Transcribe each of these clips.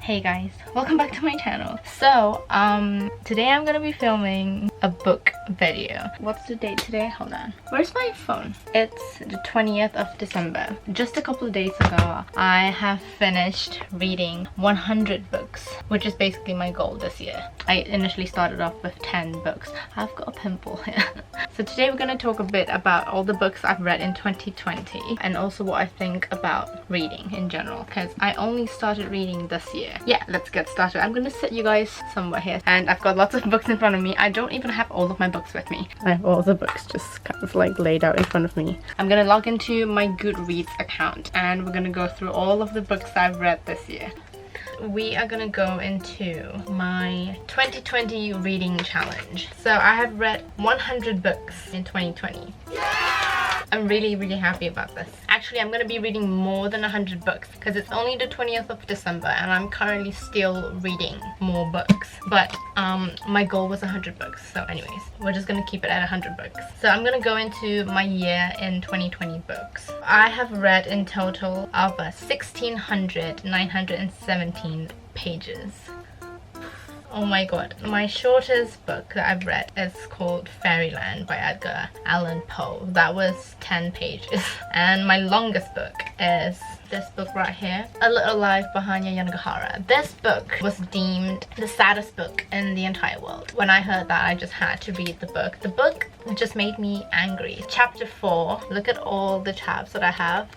Hey guys, welcome back to my channel. So, today I'm gonna be filming a book video. What's the date today? Hold on. Where's my phone? It's the 20th of December. Just a couple of days ago, I have finished reading 100 books, which is basically my goal this year. I initially started off with 10 books. I've got a pimple here. So today we're gonna talk a bit about all the books I've read in 2020 and also what I think about reading in general, because I only started reading this year. Yeah, let's get started. I'm gonna sit you guys somewhere here and I've got lots of books in front of me. I don't even have all of my books with me. I have all the books just kind of like laid out in front of me. I'm gonna log into my Goodreads account and we're gonna go through all of the books I've read this year. We are gonna go into my 2020 reading challenge. So I have read 100 books in 2020. I'm really happy about this. Actually, I'm gonna be reading more than 100 books because it's only the 20th of December and I'm currently still reading more books. But my goal was 100 books. So anyways, we're just gonna keep it at 100 books. So I'm gonna go into my year in 2020 books. I have read in total of 1,617 pages. Oh my god. My shortest book that I've read is called Fairyland by Edgar Allan Poe. That was 10 pages. And my longest book is this book right here, A Little Life Behind Yanagihara. This book was deemed the saddest book in the entire world. When I heard that, I just had to read the book. The book just made me angry. Chapter 4, look at all the tabs that I have.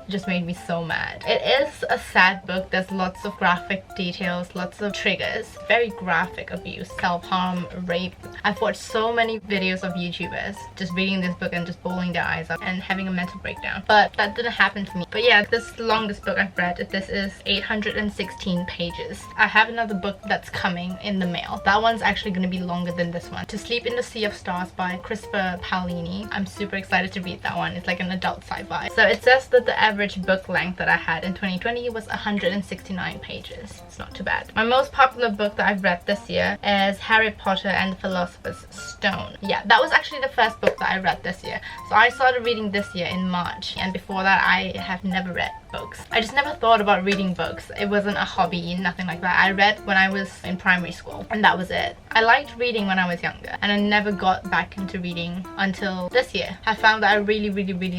Just made me so mad. It is a sad book. There's lots of graphic details, lots of triggers, very graphic abuse, self-harm, rape. I've watched so many videos of YouTubers just reading this book and just bawling their eyes out and having a mental breakdown, but that didn't happen to me. But yeah, this is the longest book I've read. This is 816 pages. I have another book that's coming in the mail. That one's actually going to be longer than this one. To Sleep in the Sea of Stars by Christopher Paolini. I'm super excited to read that one. It's like an adult sci-fi. So it says that the average book length that I had in 2020 was 169 pages. It's not too bad. My most popular book that I've read this year is Harry Potter and the Philosopher's Stone. Yeah, that was actually the first book that I read this year. So I started reading this year in March, and before that I have never read books. I just never thought about reading books. It wasn't a hobby, nothing like that. I read when I was in primary school and that was it. I liked reading when I was younger and I never got back into reading until this year. I found that I really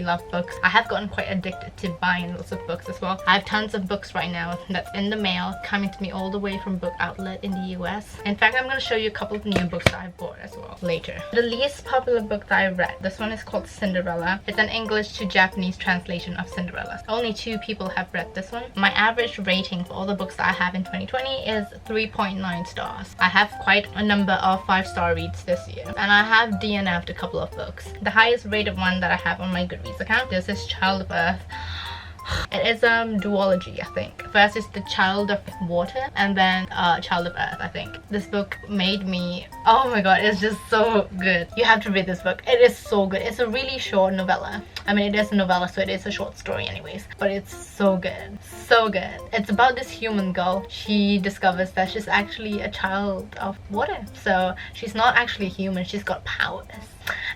love books. I have gotten quite addicted to buying lots of books as well. I have tons of books right now that's in the mail coming to me all the way from Book Outlet in the US. In fact, I'm going to show you a couple of new books that I bought as well later. The least popular book that I read, this one is called Cinderella. It's an English to Japanese translation of Cinderella. Only 2 people have read this one. My average rating for all the books that I have in 2020 is 3.9 stars. I have quite a number of 5-star reads this year and I have DNF'd a couple of books. The highest rated one that I have on my Goodreads account is this Child of Earth. It is duology, I think. First is The Child of Water and then Child of Earth, I think. This book made me, oh my god, it's just so good. You have to read this book. It is so good. It's a really short novella. I mean, it is a novella, so it is a short story anyways, but it's so good. So good. It's about this human girl. She discovers that she's actually a child of water. So she's not actually human, she's got powers.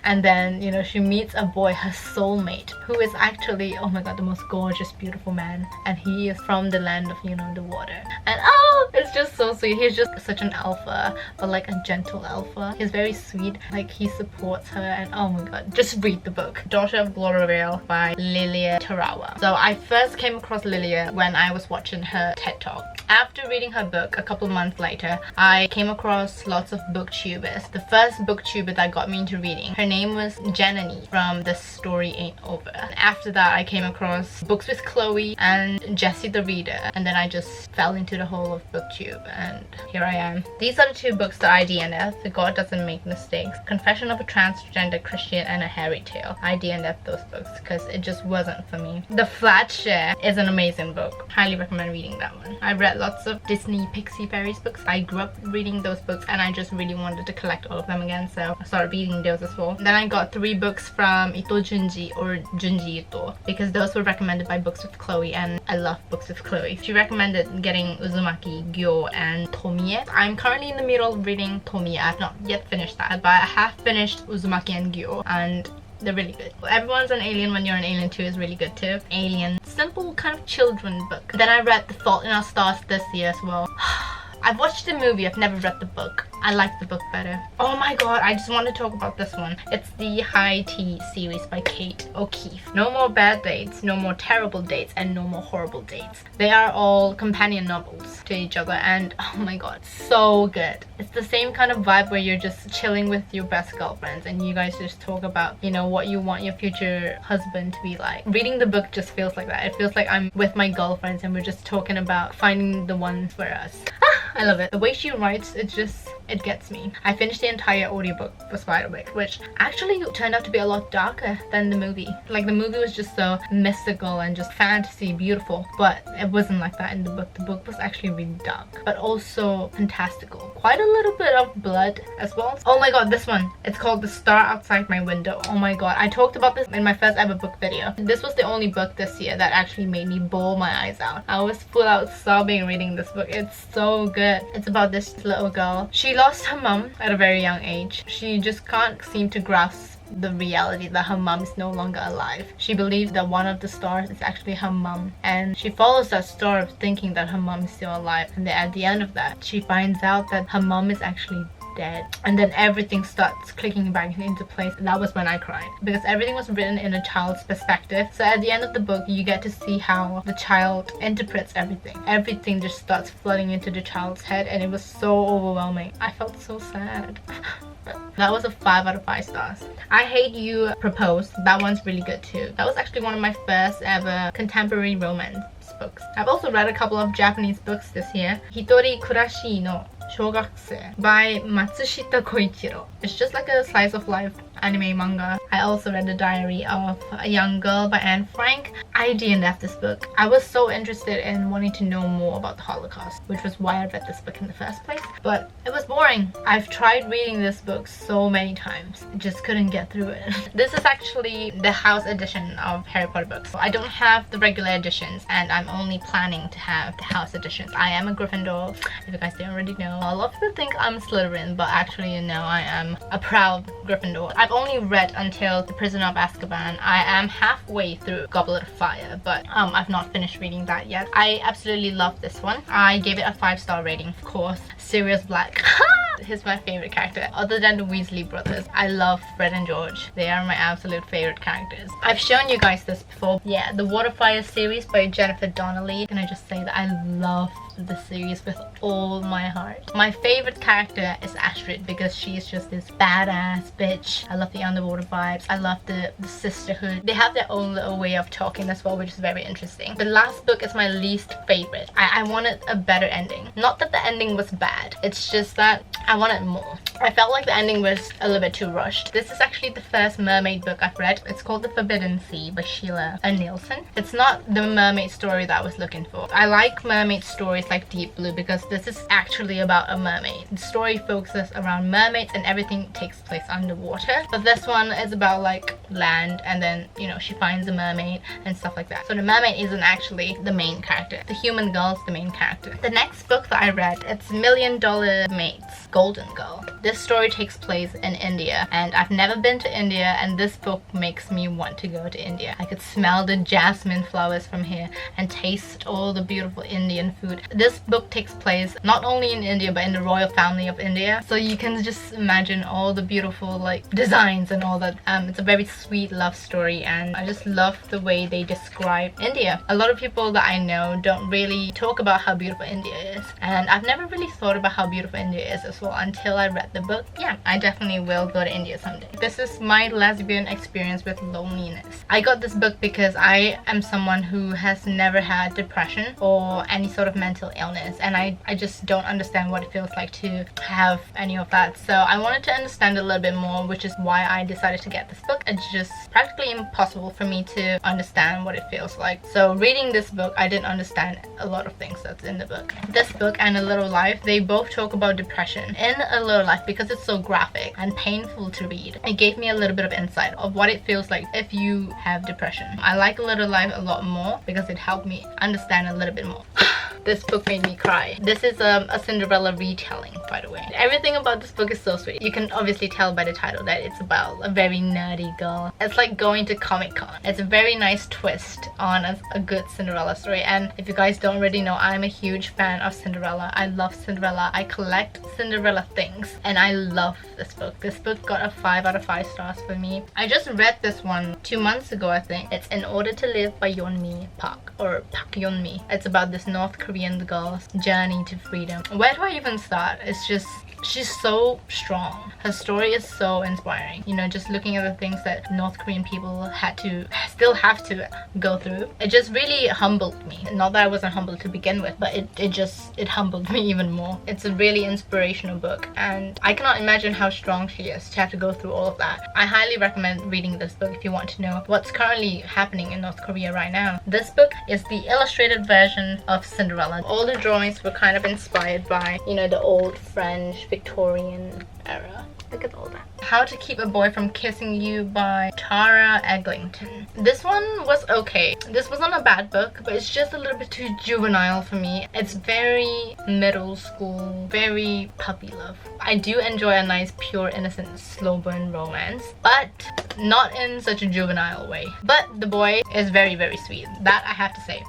And then, you know, she meets a boy, her soulmate, who is actually, oh my god, the most gorgeous, beautiful man. And he is from the land of, you know, the water. And oh, it's just so sweet. He's just such an alpha, but like a gentle alpha. He's very sweet, like he supports her, and oh my god, just read the book. Daughter of Glorivale by Lilia Tarawa. So I first came across Lilia when I was watching her TED Talk. After reading her book a couple months later, I came across lots of booktubers. The first booktuber that got me into reading, her name was Janani from The Story Ain't Over. After that, I came across Books with Chloe and Jessie the Reader, and then I just fell into the whole of booktube and here I am. These are the 2 books that I DNF'd. The God Doesn't Make Mistakes, Confession of a Transgender Christian, and A Hairy Tale. I DNF'd those books because it just wasn't for me. The Flat Share is an amazing book. Highly recommend reading that one. I read lots of Disney Pixie Fairies books. I grew up reading those books and I just really wanted to collect all of them again, so I started reading those as well. Then I got 3 books from Ito Junji or Junji Ito because those were recommended by Books with Chloe and I love Books with Chloe. She recommended getting Uzumaki, Gyo, and Tomie. I'm currently in the middle of reading Tomie. I have not yet finished that, but I have finished Uzumaki and Gyo and They're really good. Everyone's an Alien When You're an Alien too is really good too. Alien, simple kind of children book. Then I read The Fault in Our Stars this year as well. I've watched the movie, I've never read the book. I like the book better. Oh my god, I just want to talk about this one. It's the High Tea series by Kate O'Keefe. No more bad dates, no more terrible dates, and no more horrible dates. They are all companion novels to each other, and oh my god, so good. It's the same kind of vibe where you're just chilling with your best girlfriends and you guys just talk about, you know, what you want your future husband to be like. Reading the book just feels like that. It feels like I'm with my girlfriends and we're just talking about finding the one for us. I love it. The way she writes, it gets me. I finished the entire audiobook for Spiderwick, which actually turned out to be a lot darker than the movie. Like, the movie was just so mystical and just fantasy beautiful, but it wasn't like that in the book. The book was actually really dark, but also fantastical. Quite a little bit of blood as well. Oh my god, this one. It's called The Star Outside My Window. Oh my god, I talked about this in my first ever book video. This was the only book this year that actually made me bawl my eyes out. I was full out sobbing reading this book. It's so good. It's about this little girl. She lost her mom at a very young age. She just can't seem to grasp the reality that her mom is no longer alive. She believes that one of the stars is actually her mom, and she follows that star of thinking that her mom is still alive, and then at the end of that she finds out that her mom is actually dead, and then everything starts clicking back into place. And that was when I cried, because everything was written in a child's perspective. So at the end of the book you get to see how the child interprets everything. Everything just starts flooding into the child's head, and it was so overwhelming. I felt so sad. That was a 5 out of 5 stars. I Hate You Proposed. That one's really good too. That was actually one of my first ever contemporary romance books. I've also read a couple of Japanese books this year. Hitori Kurashi no Shougakusei by Matsushita Koichiro. It's just like a slice of life anime manga. I also read The Diary of a Young Girl by Anne Frank. I DNF'd this book. I was so interested in wanting to know more about the Holocaust, which was why I read this book in the first place, but it was boring. I've tried reading this book so many times, I just couldn't get through it. This is actually the house edition of Harry Potter books. I don't have the regular editions, and I'm only planning to have the house editions. I am a Gryffindor, if you guys didn't already know. A lot of people think I'm Slytherin, but actually, you know, I am a proud Gryffindor. I've only read until The Prisoner of Azkaban. I am halfway through Goblet of Fire, but I've not finished reading that yet. I absolutely love this one. I gave it a 5-star rating, of course. Sirius Black. He's my favorite character. Other than the Weasley brothers, I love Fred and George. They are my absolute favorite characters. I've shown you guys this before. Yeah, the Waterfire series by Jennifer Donnelly. Can I just say that I love the series with all my heart. My favorite character is Astrid, because she is just this badass bitch. I love the underwater vibes. I love the sisterhood. They have their own little way of talking as well, which is very interesting. The last book is my least favorite. I wanted a better ending. Not that the ending was bad, it's just that I wanted more. I felt like the ending was a little bit too rushed. This is actually the first mermaid book I've read. It's called The Forbidden Sea by Sheila and Nielsen. It's not the mermaid story that I was looking for. I like mermaid stories like Deep Blue because this is actually about a mermaid. The story focuses around mermaids and everything takes place underwater. But this one is about like land, and then, you know, she finds a mermaid and stuff like that. So the mermaid isn't actually the main character. The human girl is the main character. The next book that I read, it's $1 Million Maids, Golden Girl. This story takes place in India, and I've never been to India, and this book makes me want to go to India. I could smell the jasmine flowers from here and taste all the beautiful Indian food. This book takes place not only in India but in the royal family of India, so you can just imagine all the beautiful like designs and all that. It's a very sweet love story, and I just love the way they describe India. A lot of people that I know don't really talk about how beautiful India is, and I've never really thought about how beautiful India is as well until I read the book. Yeah, I definitely will go to India someday. This is my lesbian experience with loneliness. I got this book because I am someone who has never had depression or any sort of mental illness, and I just don't understand what it feels like to have any of that. So I wanted to understand a little bit more, which is why I decided to get this book. It's just practically impossible for me to understand what it feels like. So reading this book, I didn't understand a lot of things that's in the book. This book and A Little Life, they both talk about depression. In A Little Life, because it's so graphic and painful to read, it gave me a little bit of insight of what it feels like if you have depression. I like A Little Life a lot more because it helped me understand a little bit more. This book made me cry. This is a Cinderella retelling, by the way. Everything about this book is so sweet. You can obviously tell by the title that it's about a very nerdy girl. It's like going to Comic-Con. It's a very nice twist on a good Cinderella story. And if you guys don't already know, I'm a huge fan of Cinderella. I love Cinderella. I collect Cinderella things, and I love this book. This book got a 5 out of 5 stars for me. I just read this one 2 months ago, I think. It's In Order to Live by Yeonmi Park, or Park Yeonmi. It's about this North Korean girl's journey to freedom. Where do I even start? It's just, she's so strong. Her story is so inspiring. You know, just looking at the things that North Korean people still have to go through. It just really humbled me. Not that I wasn't humbled to begin with, but it humbled me even more. It's a really inspirational book, and I cannot imagine how strong she is to have to go through all of that. I highly recommend reading this book if you want to know what's currently happening in North Korea right now. This book is the illustrated version of Cinderella. All the drawings were kind of inspired by, you know, the old French Victorian era. Look at all that. How to Keep a Boy from Kissing You by Tara Egglington. This one was okay. This wasn't a bad book, but it's just a little bit too juvenile for me. It's very middle school, very puppy love. I do enjoy a nice, pure, innocent, slow burn romance, but not in such a juvenile way. But the boy is very, very sweet. That I have to say.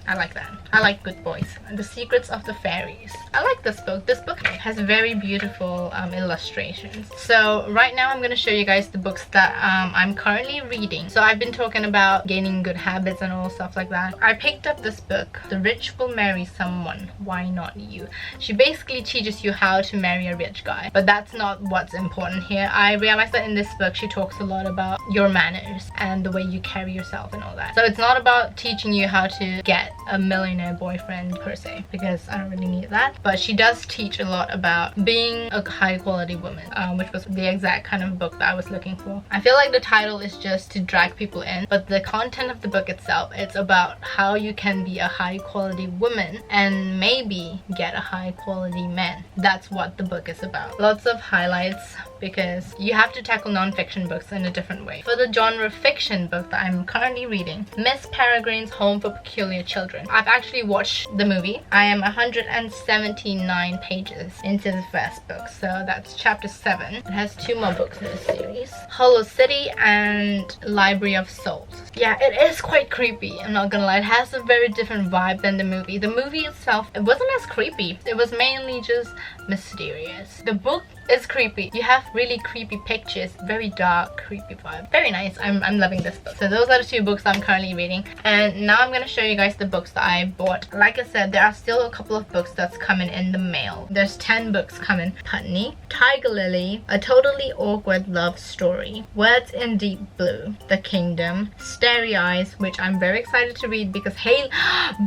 I like that. I like good boys. The Secrets of the Fairies. I like this book. This book has very beautiful illustrations. So right now I'm going to show you guys the books that I'm currently reading. So I've been talking about gaining good habits and all stuff like that. I picked up this book, The Rich Will Marry Someone, Why Not You? She basically teaches you how to marry a rich guy, but that's not what's important here. I realized that in this book she talks a lot about your manners and the way you carry yourself and all that. So it's not about teaching you how to get a millionaire boyfriend per se, because I don't really need that, but she does teach a lot about being a high quality woman, which was the exact kind of book that I was looking for. I feel like the title is just to drag people in, but the content of the book itself, it's about how you can be a high quality woman and maybe get a high quality man. That's what the book is about. Lots of highlights, because you have to tackle non-fiction books in a different way. For the genre fiction book that I'm currently reading, Miss Peregrine's Home for Peculiar Children. I've actually watched the movie. I am 179 pages into the first book, so that's chapter 7. It has 2 more books in this series. Hollow City and Library of Souls. Yeah, it is quite creepy, I'm not gonna lie. It has a very different vibe than the movie. The movie itself, it wasn't as creepy. It was mainly just mysterious. The book is creepy. You have really creepy pictures, very dark, creepy vibe. Very nice. I'm loving this book. So those are the 2 books I'm currently reading, and now I'm gonna show you guys the books that I bought. Like I said, there are still a couple of books that's coming in the mail. There's 10 books coming. Putney, Tiger Lily, A Totally Awkward Love Story, Words in Deep Blue, The Kingdom, Starry Eyes, which I'm very excited to read because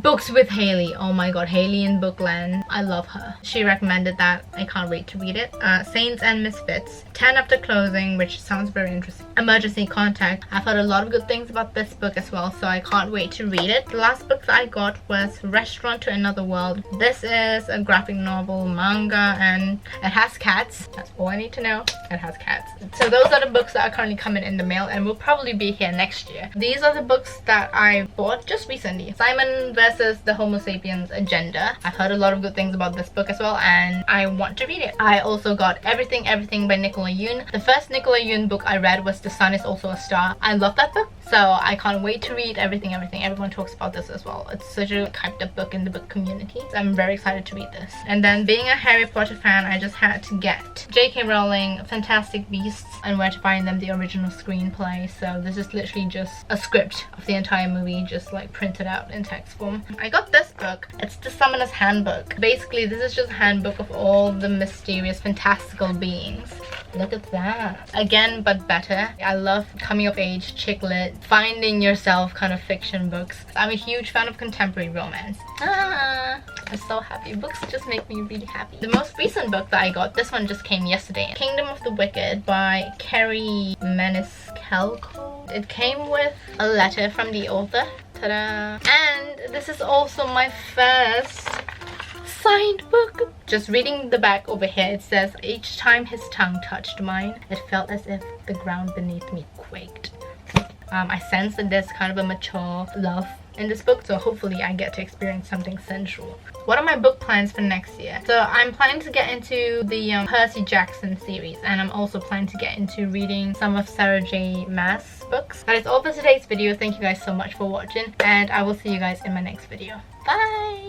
books with Haley. Oh my god, Haley in Bookland. I love her. She recommended that. I can't wait to read it. Saints and Misfits, 10 After Closing, which sounds very interesting. Emergency Contact. I've heard a lot of good things about this book as well, so I can't wait to read it. The last book that I got was Restaurant to Another World. This is a graphic novel, manga, and it has cats. That's all I need to know. It has cats. So those are the books that are currently coming in the mail and will probably be here next year. These are the books that I bought just recently. Simon versus the Homo Sapiens Agenda. I've heard a lot of good things about this book as well, and I want to read it. I also got Everything by Nicola Yoon. The first Nicola Yoon book I read was The Sun Is Also a Star. I love that book, so I can't wait to read Everything. Everyone talks about this as well. It's such a hyped up book in the book community, so I'm very excited to read this. And then, being a Harry Potter fan, I just had to get J.K. Rowling Fantastic Beasts and Where to Find Them, the original screenplay. So this is literally just a script of the entire movie, just like printed out in text form. I got this book. It's the Summoner's Handbook. Basically, this is just a handbook of all the mysterious, fantastical beings. Look at that. Again, but better. I love coming of age, chick lit, finding yourself kind of fiction books. I'm a huge fan of contemporary romance. I'm so happy. Books just make me really happy. The most recent book that I got, this one just came yesterday. Kingdom of the Wicked by Kerry Maniscalco. It came with a letter from the author. Ta-da! And this is also my first signed book. Just reading the back over here, it says, each time his tongue touched mine, it felt as if the ground beneath me quaked. I sense that there's kind of a mature love in this book, so hopefully I get to experience something sensual. What are my book plans for next year? So I'm planning to get into the Percy Jackson series, and I'm also planning to get into reading some of Sarah J Maas books. That is all for today's video. Thank you guys so much for watching, and I will see you guys in my next video. Bye!